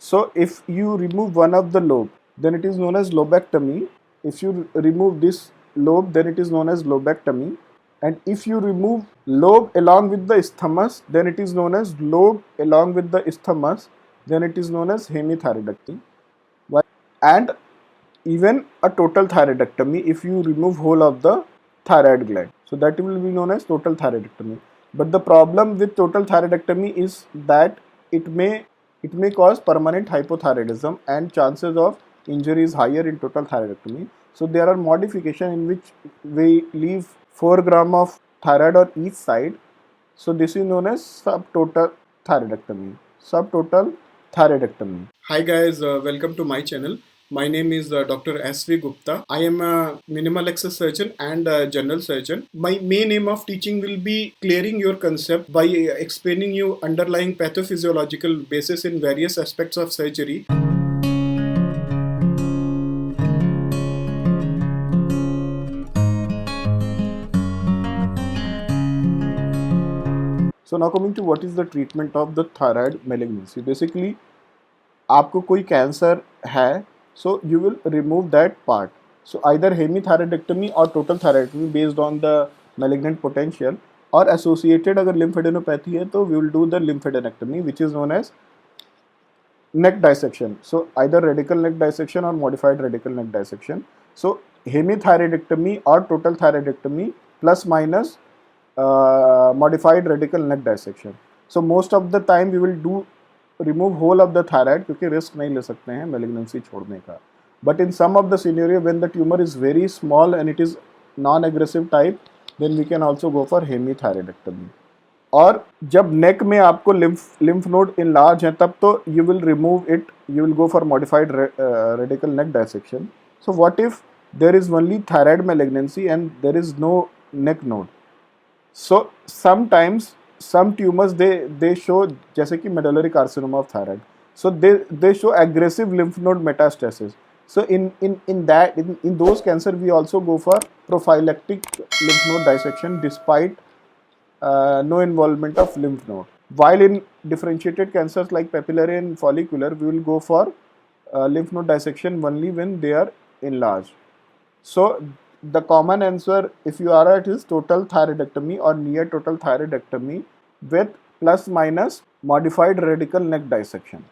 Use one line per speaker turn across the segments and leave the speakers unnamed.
So if you remove one of the lobe, then it is known as lobectomy. If you remove this lobe, then it is known as lobectomy. And if you remove lobe along with the isthmus, then it is known as lobe along with the isthmus, then it is known as hemithyroidectomy. And even a total thyroidectomy if you remove whole of the thyroid gland. So that will be known as total thyroidectomy. But the problem with total thyroidectomy is that it may cause permanent hypothyroidism and chances of injury is higher in total thyroidectomy. So there are modifications in which we leave 4 gram of thyroid on each side. So this is known as subtotal thyroidectomy. Subtotal thyroidectomy. Hi guys, welcome to my channel. My name is Dr. S.V. Gupta. I am a minimal access surgeon and a general surgeon. My main aim of teaching will be clearing your concept by explaining you underlying pathophysiological basis in various aspects of surgery. So now coming to what is the treatment of the thyroid malignancy. Basically, आपको कोई cancer है, so you will remove that part. So either hemithyroidectomy or total thyroidectomy based on the malignant potential, or associated अगर lymphadenopathy है तो we will do the lymphadenectomy which is known as neck dissection. So either radical neck dissection or modified radical neck dissection. So hemithyroidectomy or total thyroidectomy plus minus modified radical neck dissection. So most of the time we will do remove whole of the thyroid क्योंकि risk नहीं ले सकते हैं malignancy छोड़ने का. But in some of the scenario when the tumor is very small and it is non-aggressive type, then we can also go for hemithyroidectomy. और जब नेक में आपको lymph node enlarge है तब तो you will remove it, you will go for modified radical neck dissection. So what if there is only thyroid malignancy and there is no neck node? So sometimes some tumors they show जैसे कि medullary carcinoma of thyroid. So they show aggressive lymph node metastasis. So in those cancer we also go for prophylactic lymph node dissection despite no involvement of lymph node. While in differentiated cancers like papillary and follicular, we will go for lymph node dissection only when they are enlarged. So the common answer, if you are at, is total thyroidectomy or near total thyroidectomy with plus minus modified radical neck dissection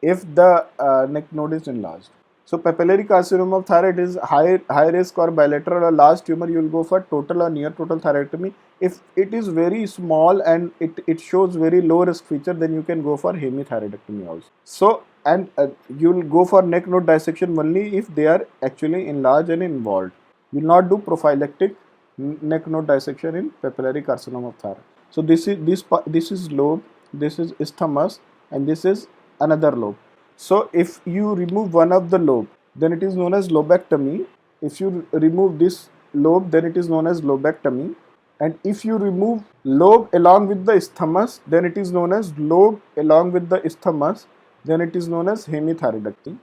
if the neck node is enlarged. So papillary carcinoma of thyroid is high risk or bilateral or large tumor, you will go for total or near total thyroidectomy. If it is very small and it shows very low risk feature, then you can go for hemithyroidectomy also. So and you will go for neck node dissection only if they are actually enlarged and involved. You will not do prophylactic neck node dissection in papillary carcinoma of thyroid. So this is lobe, this is isthmus, and this is another lobe. So if you remove one of the lobe, then it is known as lobectomy. If you remove this lobe, then it is known as lobectomy. And if you remove lobe along with the isthmus, then it is known as lobe along with the isthmus, then it is known as hemithyroidectomy.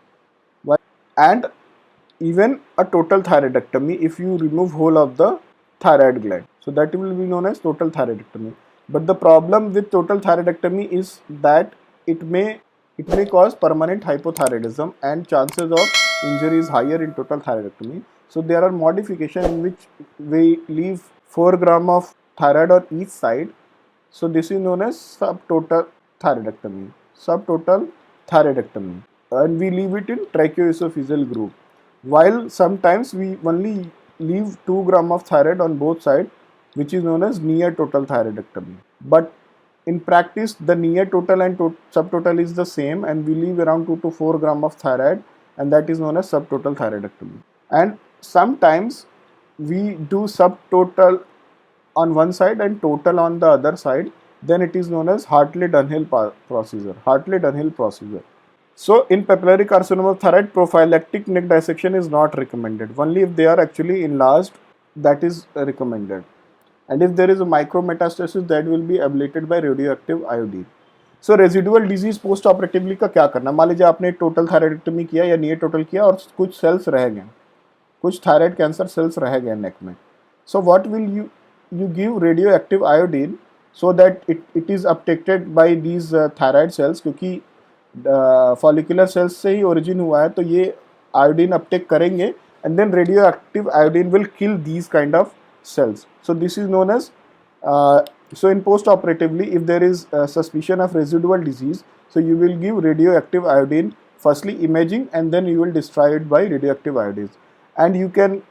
And even a total thyroidectomy if you remove whole of the thyroid gland. So that will be known as total thyroidectomy. But the problem with total thyroidectomy is that it may cause permanent hypothyroidism and chances of injury is higher in total thyroidectomy. So there are modifications in which we leave 4 gram of thyroid on each side. So this is known as subtotal thyroidectomy. Subtotal thyroidectomy. And we leave it in tracheoesophageal groove. While sometimes we only leave 2 gram of thyroid on both sides, which is known as near total thyroidectomy. But in practice, the near total and subtotal is the same, and we leave around 2 to 4 gram of thyroid, and that is known as subtotal thyroidectomy. And sometimes we do subtotal on one side and total on the other side, then it is known as Hartley-Dunhill procedure. Hartley-Dunhill procedure. So in papillary carcinoma of thyroid, prophylactic neck dissection is not recommended. Only if they are actually enlarged, that is recommended. And if there is a micrometastasis, that will be ablated by radioactive iodine. So residual disease post operatively का क्या करना. मान लीजिए आपने total thyroidectomy किया या near total किया और कुछ सेल्स रह गए, कुछ थायराइड कैंसर सेल्स रह गए नेक में. So what will you give radioactive iodine so that it is uptaken by these thyroid cells, क्योंकि फॉलिकुलर सेल्स से ही ओरिजिन हुआ है, तो ये आयोडीन अपटेक करेंगे and then radioactive iodine will kill these kind of cells. So this is known as so in post operatively, if there is suspicion of residual disease, so you will give radioactive iodine, firstly imaging, and then you will destroy it by radioactive iodine. And you can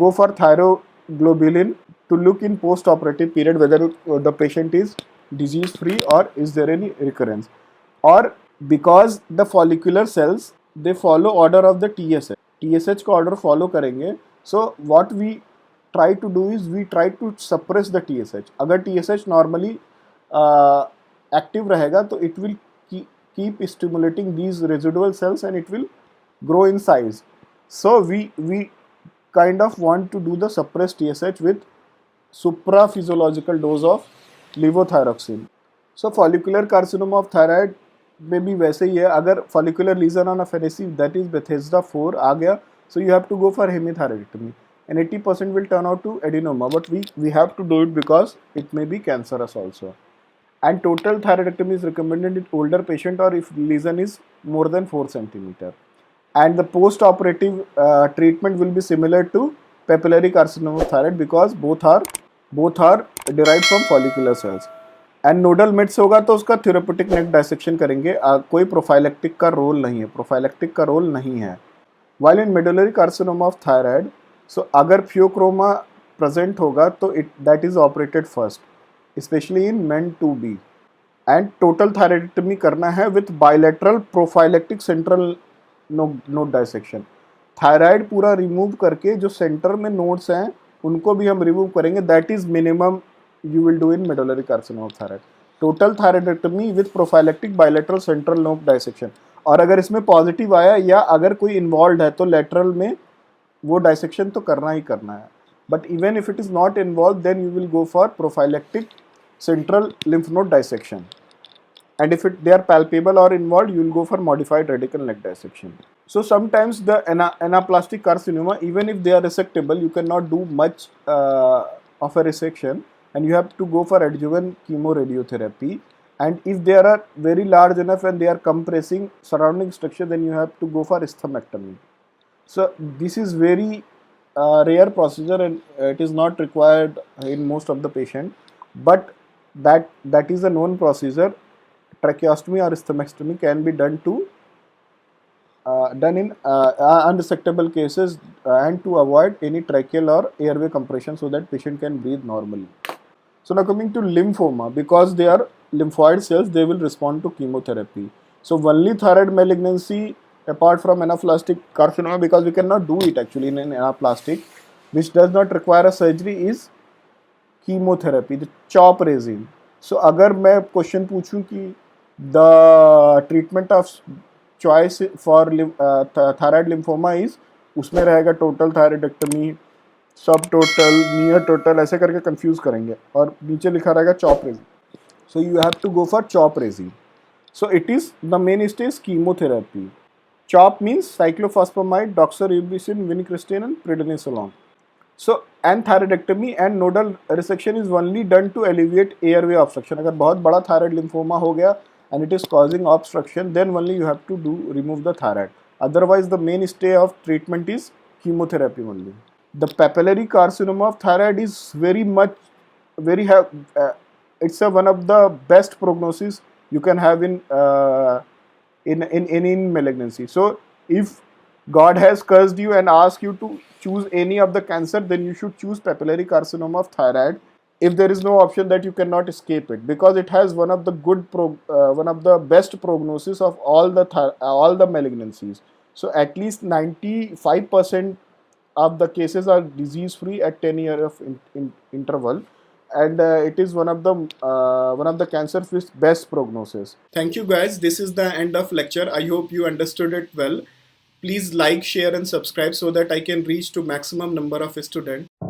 go for thyroglobulin to look in post operative period whether the patient is disease free or is there any recurrence. Or because the follicular cells they follow order of the TSH का order follow करेंगे, so what we try to do is we try to suppress the TSH. अगर TSH normally active रहेगा तो it will keep stimulating these residual cells and it will grow in size. So we kind of want to do the suppressed TSH with supraphysiological dose of levothyroxine. So follicular carcinoma of thyroid में भी वैसे ही है. अगर follicular lesion on a Affinity that is Bethesda 4 आ गया, so you have to go for hemithyroidectomy and 80% will turn out to adenoma, but we have to do it because it may be cancerous also. And total thyroidectomy is recommended in older patient or if lesion is more than 4 centimeter. And the post-operative treatment will be similar to papillary carcinoma of thyroid because both are derived from follicular cells. And nodal mets होगा तो उसका therapeutic नेक dissection करेंगे. कोई prophylactic का role नहीं है. While in medullary carcinoma of thyroid, so अगर फियोक्रोमा प्रेजेंट होगा तो that is operated first, specially in MEN 2B. And total thyroidectomy करना है with bilateral prophylactic central node dissection. Thyroid पूरा रिमूव करके जो सेंटर में नोड्स हैं उनको भी हम रिमूव करेंगे. That is minimum you will do in medullary carcinoma of thyroid. Total thyroidectomy with prophylactic bilateral central node dissection. और अगर इसमें पॉजिटिव आया या अगर कोई इन्वॉल्व है तो लेटरल में वो डायसेक्शन तो करना ही करना है. But even if it is not involve then you will go for prophylactic central lymph node dissection. And if they are palpable or involved, you will go for modified radical neck dissection. So sometimes the anaplastic carcinoma, even if they are resectable, you cannot do much of a resection. And you have to go for adjuvant chemoradiotherapy, and if they are very large enough and they are compressing surrounding structure, then you have to go for isthmectomy. So this is very rare procedure and it is not required in most of the patient, but that is a known procedure. Tracheostomy or isthmectomy can be done done in unresectable cases and to avoid any tracheal or airway compression so that patient can breathe normally. So now coming to lymphoma, because they are lymphoid cells, they will respond to chemotherapy. So only thyroid malignancy apart from anaplastic carcinoma, because we cannot do it actually in an anaplastic, which does not require a surgery, is chemotherapy, the CHOP regime. So अगर मैं question पूछूं कि the treatment of choice for thyroid lymphoma is, उसमें रहेगा total thyroidectomy, सब total, near total, ऐसे करके confuse करेंगे और नीचे लिखा रहेगा CHOP regime. So you have to go for CHOP regime. So it is the main stage chemotherapy. CHOP means cyclophosphamide, doxorubicin, vincristine and prednisolone. So and thyroidectomy and nodal resection is only done to alleviate airway obstruction. अगर बहुत बड़ा thyroid lymphoma हो गया and it is causing obstruction, then only you have to do remove the thyroid. Otherwise the main stay of treatment is chemotherapy only. The papillary carcinoma of thyroid is it's one of the best prognosis you can have in any malignancy. So if God has cursed you and asked you to choose any of the cancer, then you should choose papillary carcinoma of thyroid. If there is no option that you cannot escape it, because it has one of the best prognosis of all the malignancies. So at least 95% of the cases are disease free at 10 year of interval, and it is one of the cancers with best prognosis. Thank you guys, this is the end of lecture. I hope you understood it well. Please like, share and subscribe so that I can reach to maximum number of students.